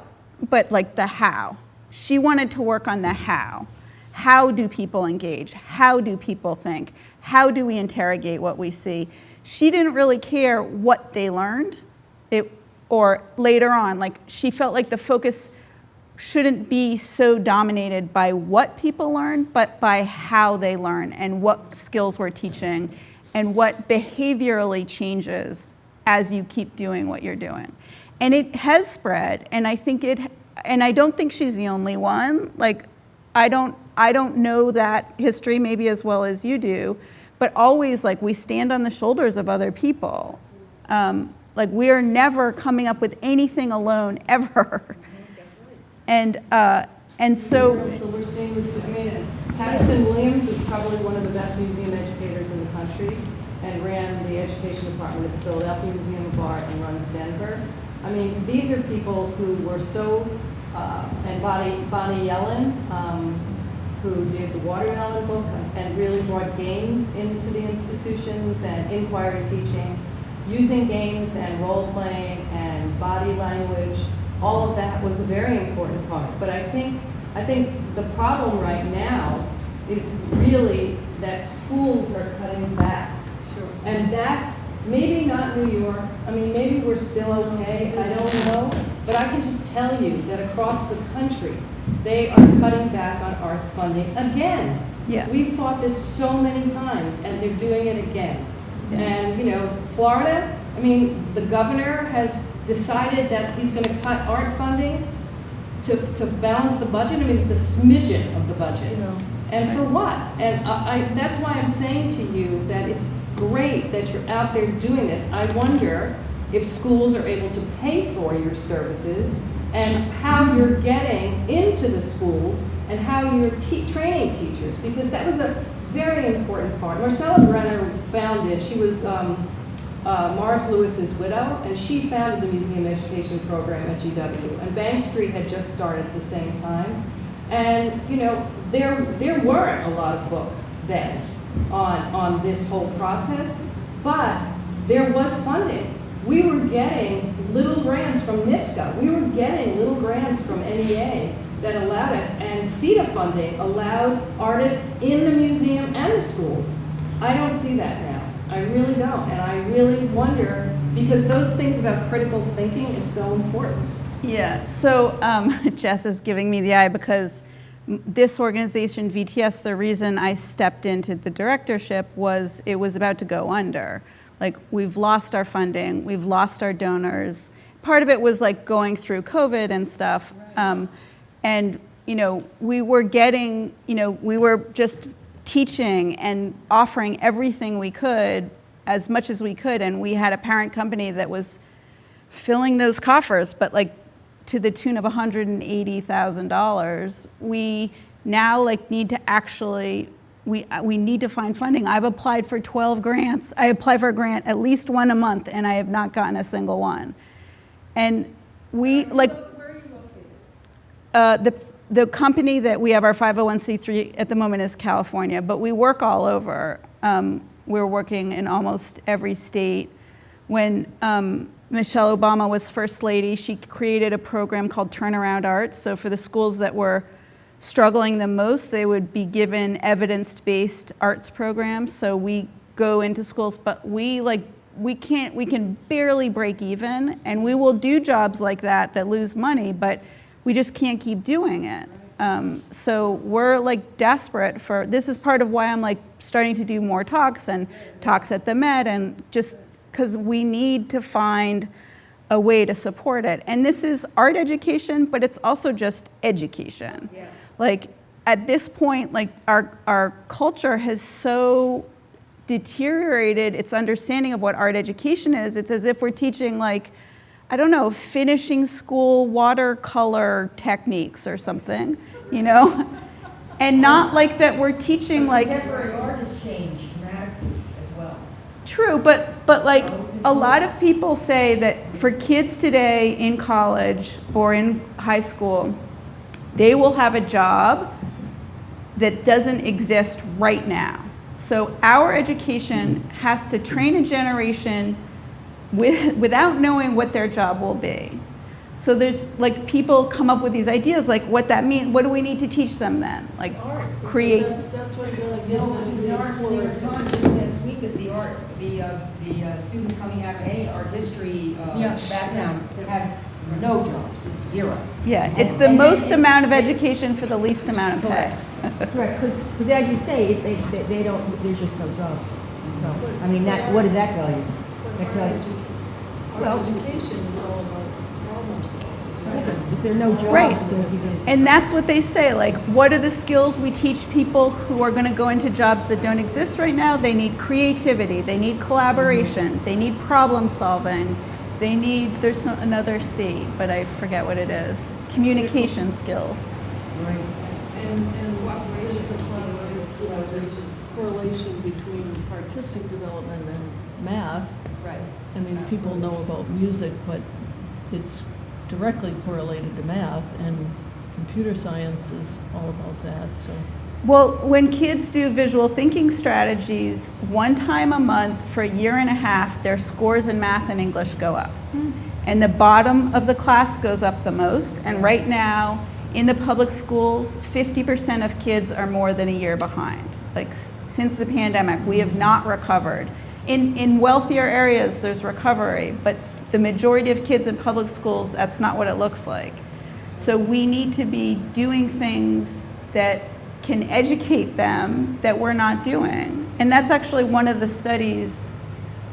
but like the how. She wanted to work on the how. How do people engage? How do people think? How do we interrogate what we see? She didn't really care what they learned, or later on, like she felt like the focus shouldn't be so dominated by what people learn, but by how they learn and what skills we're teaching and what behaviorally changes as you keep doing what you're doing. And it has spread, and I don't think she's the only one. Like, I don't know that history maybe as well as you do, but always like we stand on the shoulders of other people. Like we are never coming up with anything alone ever. And so. So we're seeing this debate. Patterson Williams is probably one of the best museum educators in the country and ran the education department at the Philadelphia Museum of Art and runs Denver. I mean, these are people who were so, and Bonnie Yellen, who did the Watermelon book and really brought games into the institutions and inquiry teaching, using games and role-playing and body language. All of that was a very important part. But I think the problem right now is really that schools are cutting back. Sure. And that's maybe not New York. I mean, maybe we're still okay. I don't know. But I can just tell you that across the country, they are cutting back on arts funding again. Yeah. We've fought this so many times, and they're doing it again. Yeah. And, you know, Florida, I mean, the governor has decided that he's going to cut art funding to balance the budget. I mean, it's a smidgen of the budget. Yeah. And for what? And that's why I'm saying to you that it's great that you're out there doing this. I wonder if schools are able to pay for your services and how you're getting into the schools and how you're training teachers, because that was a very important part. Marcella Brenner founded, she was Morris Lewis's widow, and she founded the museum education program at GW. And Bank Street had just started at the same time. And, you know, there weren't a lot of books then on this whole process, but there was funding. We were getting little grants from NISCA. We were getting little grants from NEA that allowed us, and CETA funding allowed artists in the museum and the schools. I don't see that now. I really don't, and I really wonder, because those things about critical thinking is so important. Yeah, so Jess is giving me the eye because this organization, VTS, the reason I stepped into the directorship was it was about to go under. Like, we've lost our funding, we've lost our donors. Part of it was like going through COVID and stuff. And, you know, we were getting, you know, we were just teaching and offering everything we could, as much as we could. And we had a parent company that was filling those coffers, but like to the tune of $180,000. We now like need to actually, we need to find funding. I've applied for 12 grants. I apply for a grant at least one a month, and I have not gotten a single one. And we like, Where are you located? the company that we have our 501c3 at the moment is California, but we work all over. We're working in almost every state. When Michelle Obama was First Lady, she created a program called Turnaround Arts. So for the schools that were struggling the most, they would be given evidence-based arts programs. So we go into schools, but we can barely break even, and we will do jobs like that lose money, but we just can't keep doing it. So we're like desperate for, this is part of why I'm like starting to do more talks and talks at the Met, and just because we need to find a way to support it. And this is art education, but it's also just education. Yes. Like at this point, like our culture has so deteriorated its understanding of what art education is. It's as if we're teaching like, I don't know, finishing school watercolor techniques or something, you know? And not like that we're teaching like... Contemporary art has changed dramatically as well. True, but like a lot of people say that for kids today in college or in high school, they will have a job that doesn't exist right now. So our education has to train a generation without knowing what their job will be. So there's like people come up with these ideas like what that means. What do we need to teach them then? Like create. That's what you're gonna give them to The art, explore. New York Times just this week at the art, the students coming out of any art history background have no jobs, zero. Yeah, it's the most amount of education for the least amount of pay. Correct, because as you say, they don't, there's just no jobs. So, I mean, that, what does that tell you? That tell you, Our education is all about problem solving. if there are no jobs, Right. there's even... And that's what they say, like, what are the skills we teach people who are gonna go into jobs that don't exist right now? They need creativity, they need collaboration, they need problem solving, they need, there's another C, but I forget what it is. Communication skills. Right. And what is the there's a correlation between artistic development and math. Right. I mean, people know about music, but it's directly correlated to math, and computer science is all about that, so. Well, when kids do visual thinking strategies, one time a month for a year and a half, their scores in math and English go up. And the bottom of the class goes up the most. And right now, in the public schools, 50% of kids are more than a year behind. Like since the pandemic, we have not recovered. In wealthier areas, there's recovery, but the majority of kids in public schools, that's not what it looks like. So we need to be doing things that can educate them that we're not doing. And that's actually one of the studies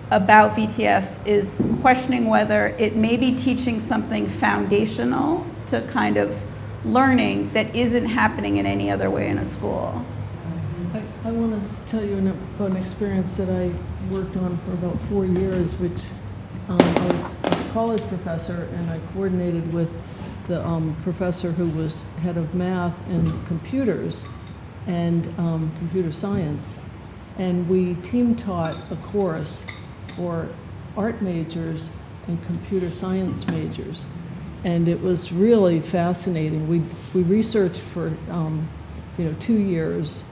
about VTS, is questioning whether it may be teaching something foundational to kind of learning that isn't happening in any other way in a school. I want to tell you about an experience that I worked on for about 4 years, which I was a college professor, and I coordinated with the professor who was head of math and computers and computer science. And we team taught a course for art majors and computer science majors. And it was really fascinating. We researched for 2 years,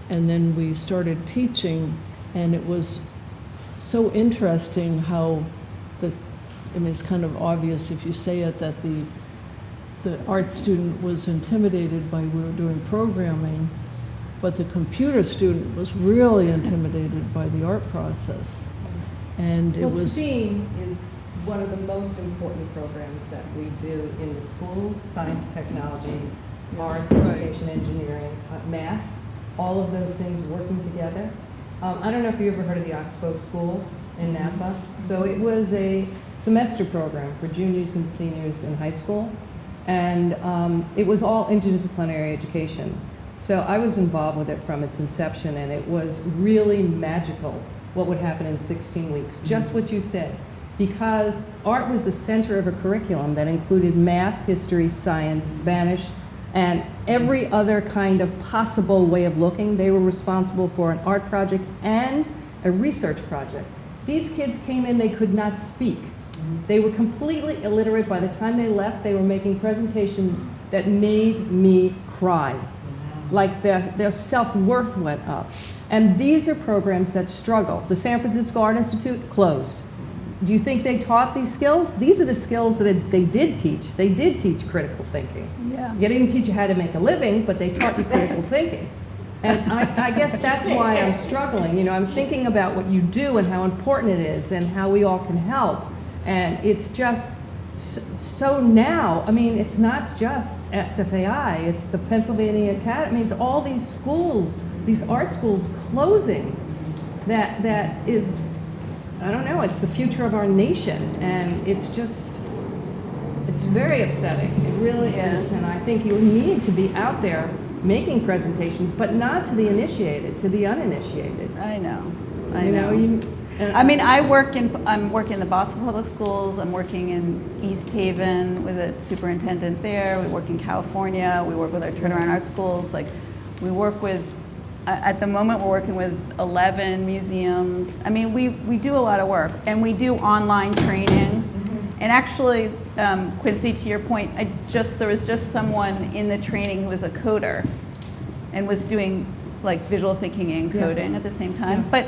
and then we started teaching, and it was so interesting how I mean, it's kind of obvious if you say it, that the art student was intimidated by we were doing programming, but the computer student was really intimidated by the art process. And it Well, was... STEAM is one of the most important programs that we do in the schools: science, technology, arts, education, engineering, math, all of those things working together. I don't know if you ever heard of the Oxbow School in Napa. So it was a semester program for juniors and seniors in high school, and it was all interdisciplinary education. So I was involved with it from its inception, and it was really magical what would happen in 16 weeks, just what you said. Because art was the center of a curriculum that included math, history, science, Spanish, and every other kind of possible way of looking. They were responsible for an art project and a research project. These kids came in, they could not speak. They were completely illiterate. By the time they left, they were making presentations that made me cry. Like their self-worth went up. And these are programs that struggle. The San Francisco Art Institute closed. Do you think they taught these skills? These are the skills that they did teach. They did teach critical thinking. Yeah. They didn't teach you how to make a living, but they taught you critical thinking. And I guess that's why I'm struggling. You know, I'm thinking about what you do and how important it is and how we all can help. And it's just so now, I mean, it's not just SFAI, it's the Pennsylvania Academy, I mean, it's all these schools, these art schools closing. That is, I don't know, it's the future of our nation, and it's just, it's very upsetting. It really is, and I think you need to be out there making presentations, but not to the initiated, to the uninitiated. I know. I'm working in the Boston Public Schools. I'm working in East Haven with a superintendent there. We work in California. We work with our turnaround art schools. Like, we work with, at the moment, we're working with 11 museums. I mean, we do a lot of work, and we do online training. And actually, Quincy, to your point, there was just someone in the training who was a coder and was doing like visual thinking and coding at the same time. But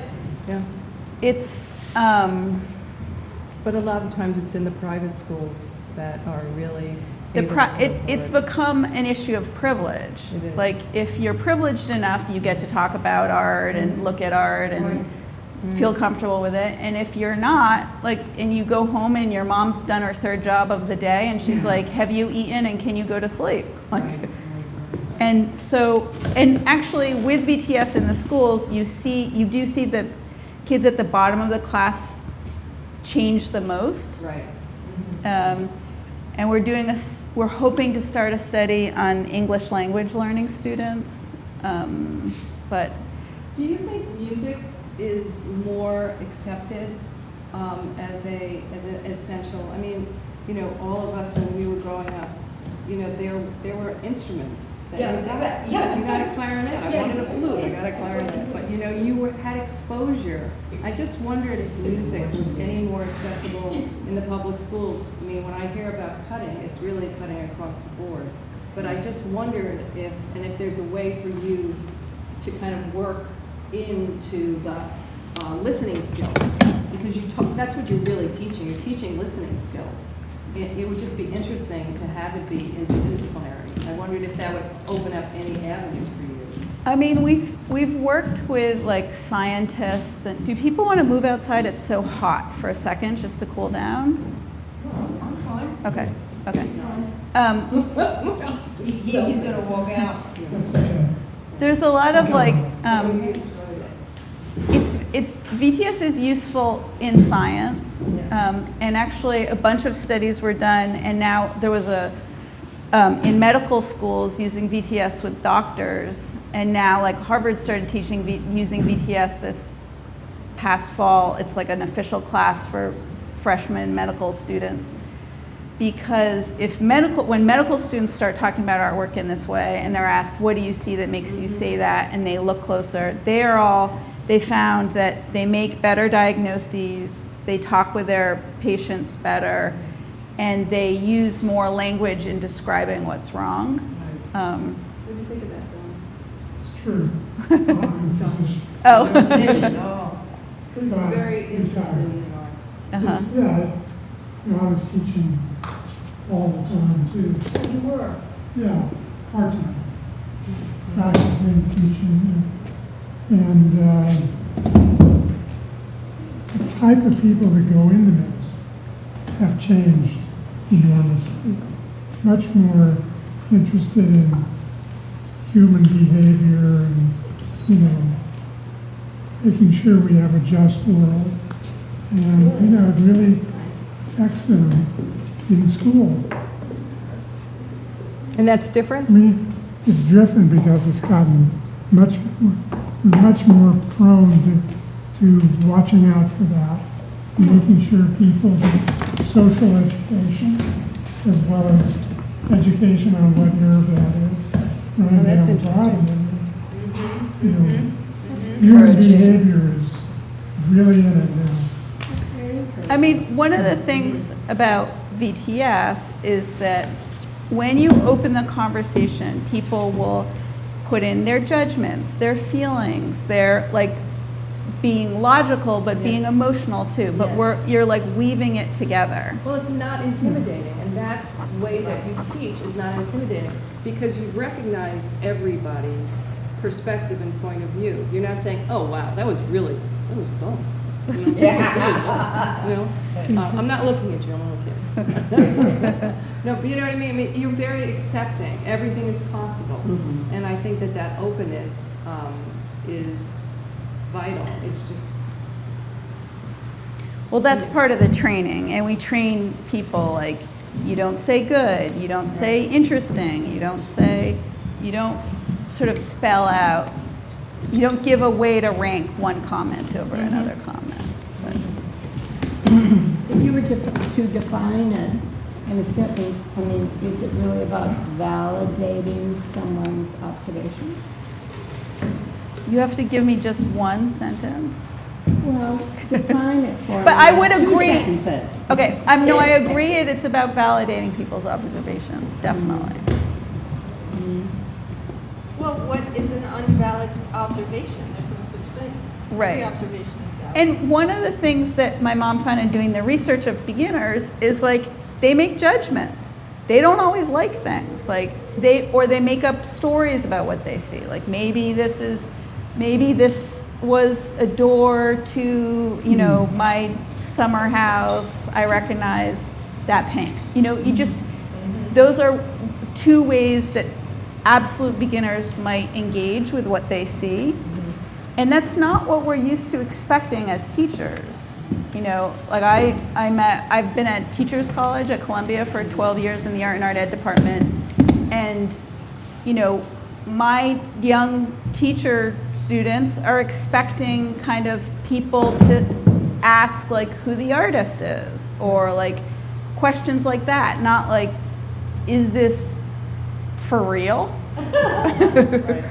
it's but a lot of times it's in the private schools that are really it's become an issue of privilege. It is. Like, if you're privileged enough, you get to talk about art and look at art and feel comfortable with it. And if you're not, like, and you go home and your mom's done her third job of the day and she's like, have you eaten and can you go to sleep? Like, and so, and actually with VTS in the schools, you do see the kids at the bottom of the class change the most. Right. And we're hoping to start a study on English language learning students. But Do you think music is more accepted as an essential? I mean, you know, all of us when we were growing up, you know, there were instruments. You got a clarinet. I wanted a flute. I got a clarinet. But you know, had exposure. I just wondered if music was any more accessible in the public schools. I mean, when I hear about cutting, it's really cutting across the board. But I just wondered if there's a way for you to kind of work into the listening skills, because that's what you're really teaching. You're teaching listening skills. It would just be interesting to have it be interdisciplinary. I wondered if that would open up any avenue for you. I mean, we've worked with like scientists. And do people want to move outside? It's so hot for a second, just to cool down. I'm fine. Okay. He's gonna walk out. There's a lot of like, it's VTS is useful in science, and actually a bunch of studies were done, and now there was in medical schools using VTS with doctors, and now like Harvard started using VTS this past fall. It's like an official class for freshman medical students, because when medical students start talking about artwork in this way, and they're asked, what do you see that makes you say that, and they look closer, they found that they make better diagnoses, they talk with their patients better, and they use more language in describing what's wrong. What do you think of that, Dawn? It's true. I'm a physician. Oh. Who's very interested in the arts. It's, I was teaching all the time too. You were. Yeah, part-time. Practicing, teaching. And the type of people that go into this have changed enormously. Much more interested in human behavior and, making sure we have a just world. And, it really affects them in school. And that's different? I mean, it's different because it's gotten much more prone to watching out for that, making sure people get social education as well as education on what nerve that is, running down the body. Human behavior is really in it now. I mean, one of the things about VTS is that when you open the conversation, people will put in their judgments, their feelings, their like being logical, but being emotional too. But you're like weaving it together. Well, it's not intimidating, and that's the way that you teach is not intimidating, because you've recognized everybody's perspective and point of view. You're not saying, oh, wow, that was dumb. You know? I'm not looking at you, I'm only kidding. No, but you know what I mean? I mean, you're very accepting. Everything is possible. And I think that that openness is vital. It's just, Well, that's part of the training, and we train people like, you don't say good, you don't say interesting, you don't sort of spell out, you don't give a way to rank one comment over another comment. But If you were to define it in a sentence, I mean, is it really about validating someone's observation? you have to give me just one sentence. Well, define it for me. But I would in 2 agree. sentences. Okay, no, I agree. It's about validating people's observations, definitely. Well, what is an unvalid observation? There's no such thing. Right. Every observation is valid. And one of the things that my mom found in doing the research of beginners is like they make judgments. They don't always like things. Like they make up stories about what they see. Like maybe this was a door to, you know, my summer house. I recognize that paint. You know, those are 2 ways that absolute beginners might engage with what they see. And that's not what we're used to expecting as teachers. You know, like I've been at Teachers College at Columbia for 12 years in the art and art ed department. And, you know, my young teacher students are expecting kind of people to ask like who the artist is, or like questions like that, not like, is this for real? right.